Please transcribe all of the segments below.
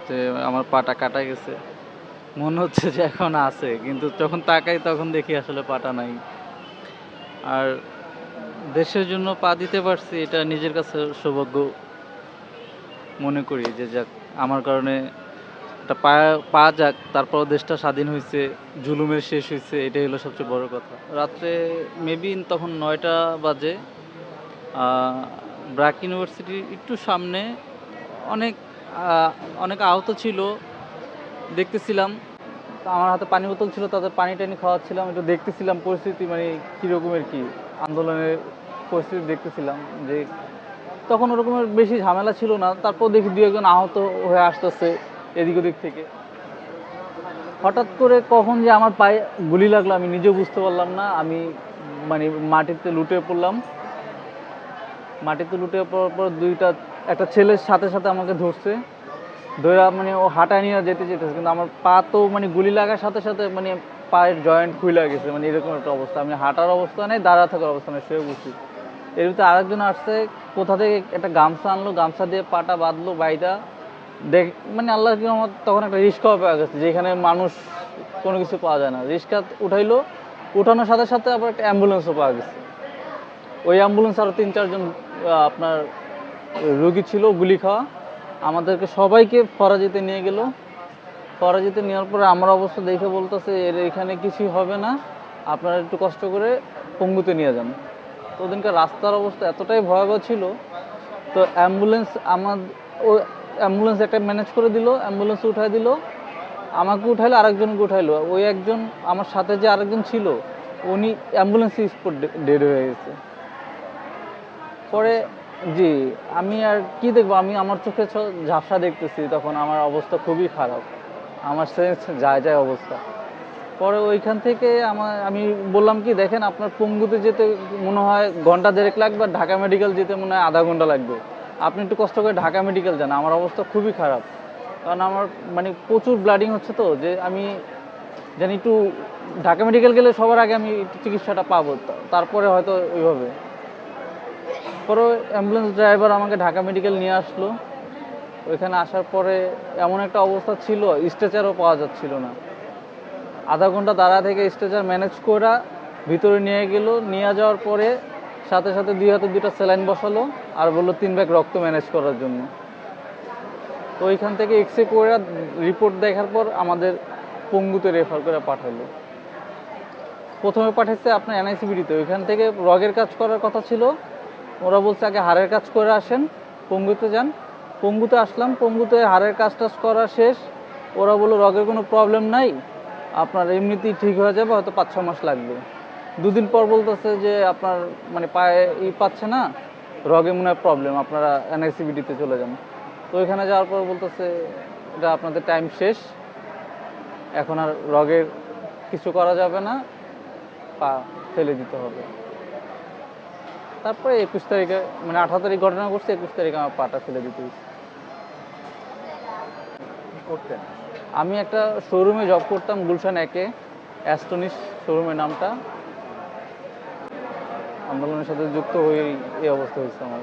যে আমার পাটা কাটা গেছে। মনে হচ্ছে যে এখন আছে, কিন্তু যখন তাকাই তখন দেখি আসলে পাটা নাই। আর দেশের জন্য পা দিতে পারছি, এটা নিজের কাছে সৌভাগ্য মনে করি যে যাক, আমার কারণে একটা পা যাক, তারপর দেশটা স্বাধীন হয়েছে, জুলুমের শেষ হয়েছে, এটাই হলো সবচেয়ে বড় কথা। রাত্রে মেবি তখন 9টা বাজে। ব্র্যাক ইউনিভার্সিটির একটু সামনে অনেক অনেক আহত ছিল দেখতেছিলাম। তো আমার হাতে পানি বোতল ছিল, তাদের পানি টানি খাওয়াচ্ছিলাম, একটু দেখতেছিলাম পরিস্থিতি, মানে কীরকমের কি আন্দোলনের পরিস্থিতি দেখতেছিলাম। যে তখন ওরকমের বেশি ঝামেলা ছিল না, তারপর দেখি দু একজন আহত হয়ে আসতেছে এদিক ওদিক থেকে। হঠাৎ করে কখন যে আমার পায়ে গুলি লাগলো আমি নিজেও বুঝতে পারলাম না। আমি মানে মাটিতে লুটে পড়লাম। মাটিতে লুটে পড়ার পর একটা ছেলের সাথে সাথে আমাকে ধরছে, ধরে মানে ও হাঁটায় নিয়ে যেতে যেতেছে, কিন্তু আমার পা তো মানে গুলি লাগার সাথে সাথে মানে পায়ের জয়েন্ট খুলে গেছে, মানে এরকম একটা অবস্থা। আমি হাঁটার অবস্থা নেই, দাঁড়া থাকার অবস্থা নেই, শুয়ে বসি। এর ভিতরে আরেকজন আসছে, কোথা থেকে একটা গামছা আনলো, গামছা দিয়ে পাটা বাঁধলো বাইদা। দেখ মানে আল্লাহর কি রহমত, তখন একটা রিক্সাও পাওয়া গেছে, যেখানে মানুষ কোনো কিছু পাওয়া যায় না। রিক্সা উঠাইলো, উঠানোর সাথে সাথে আবার একটা অ্যাম্বুলেন্সও পাওয়া গেছে। ওই অ্যাম্বুলেন্স আরও 3-4 জন আপনার রোগী ছিল গুলি খাওয়া। আমাদেরকে সবাইকে ফরাজিতে নিয়ে গেল। ফরাজিতে নেওয়ার পরে আমার অবস্থা দেখে বলতেছে এর এখানে কিছুই হবে না, আপনারা একটু কষ্ট করে পঙ্গুতে নিয়ে যান। তো ওদিনকার রাস্তার অবস্থা এতটাই ভয়াবহ ছিল। তো অ্যাম্বুলেন্স ও অ্যাম্বুলেন্স একটা ম্যানেজ করে দিল, অ্যাম্বুলেন্স উঠাই দিল, আমাকে উঠাইলো, আরেকজনকে উঠাইলো। ওই একজন আমার সাথে যে আরেকজন ছিল, উনি অ্যাম্বুলেন্সে স্পট ডেড হয়ে গেছে। পরে জি, আমি আর কি দেখবো, আমি আমার চোখে ঝাপসা দেখতেছি, তখন আমার অবস্থা খুবই খারাপ, আমার সেন্স যায় অবস্থা। পরে ওইখান থেকে আমি বললাম কি দেখেন, আপনার পঙ্গুতে যেতে মনে হয় ঘন্টা দেড়েক লাগবে, আর ঢাকা মেডিকেল যেতে মনে হয় আধা ঘন্টা লাগবে, আপনি একটু কষ্ট করে ঢাকা মেডিকেল যান, আমার অবস্থা খুবই খারাপ। কারণ আমার মানে প্রচুর ব্লাডিং হচ্ছে, তো যে আমি জানি একটু ঢাকা মেডিকেল গেলে সবার আগে আমি একটু চিকিৎসাটা পাবো, তারপরে হয়তো ওইভাবে। পরে অ্যাম্বুলেন্স ড্রাইভার আমাকে ঢাকা মেডিকেল নিয়ে আসলো। ওইখানে আসার পরে এমন একটা অবস্থা ছিল, স্ট্রেচারও পাওয়া যাচ্ছিল না। আধা ঘন্টা দাঁড়া থেকে স্ট্রেচার ম্যানেজ করে ভিতরে নিয়ে গেল। নিয়ে যাওয়ার পরে সাথে সাথে 2 হাতে 2টা স্যালাইন বসালো, আর বললো 3 ব্যাগ রক্ত ম্যানেজ করার জন্য। তো ওইখান থেকে এক্স রে করে রিপোর্ট দেখার পর আমাদের পঙ্গুতে রেফার করে পাঠালো। প্রথমে পাঠাচ্ছে আপনার এনআইসিবিডিতে, ওইখান থেকে রগের কাজ করার কথা ছিল, ওরা বলছে আগে হাড়ের কাজ করে আসেন, পঙ্গুতে যান। পঙ্গুতে আসলাম, পঙ্গুতে হাড়ের কাজ টাজ করা শেষ। ওরা বললো রগের কোনো প্রবলেম নাই, আপনার এমনিতেই ঠিক হয়ে যাবে, হয়তো 5-6 মাস লাগবে। 2 দিন পর বলতেছে যে আপনার মানে পায়ে পাচ্ছে না, রগে মনে হয় প্রবলেম, আপনারা এনআইসিবিডিতে চলে যান। তো ওইখানে যাওয়ার পর বলতেছে এটা আপনাদের টাইম শেষ, এখন আর রগের কিছু করা যাবে না, পা ফেলে দিতে হবে। তারপরে 21 তারিখে মানে 18 তারিখ ঘটনা করছে, 21 তারিখে আমার পাটা ফেলে দিতে হয়েছে। করতেন? আমি একটা শোরুমে জব করতাম, গুলশান 1-এ, অ্যাস্টনিশ শোরুমের নামটা। আন্দোলনের সাথে যুক্ত হয়ে এই অবস্থা হয়েছে আমার।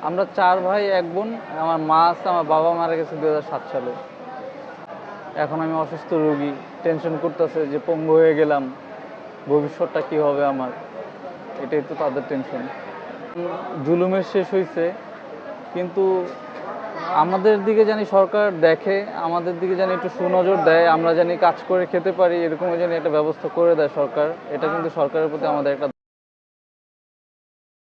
আমরা 4 ভাই 1 বোন। আমার মা আছে, আমার বাবা মারা গেছে 2007 সালে। এখন আমি অসুস্থ রোগী, টেনশন করতেছে যে পঙ্গু হয়ে গেলাম, ভবিষ্যৎটা কি হবে আমার, এটাই তো তাদের টেনশন। জুলুমের শেষ হয়েছে, কিন্তু আমাদের দিকে জানি সরকার দেখে, আমাদের দিকে জানি একটু সুনজর দেয়, আমরা জানি কাজ করে খেতে পারি, এরকম জানি একটা ব্যবস্থা করে দেয় সরকার। এটা কিন্তু সরকারের প্রতি আমাদের একটা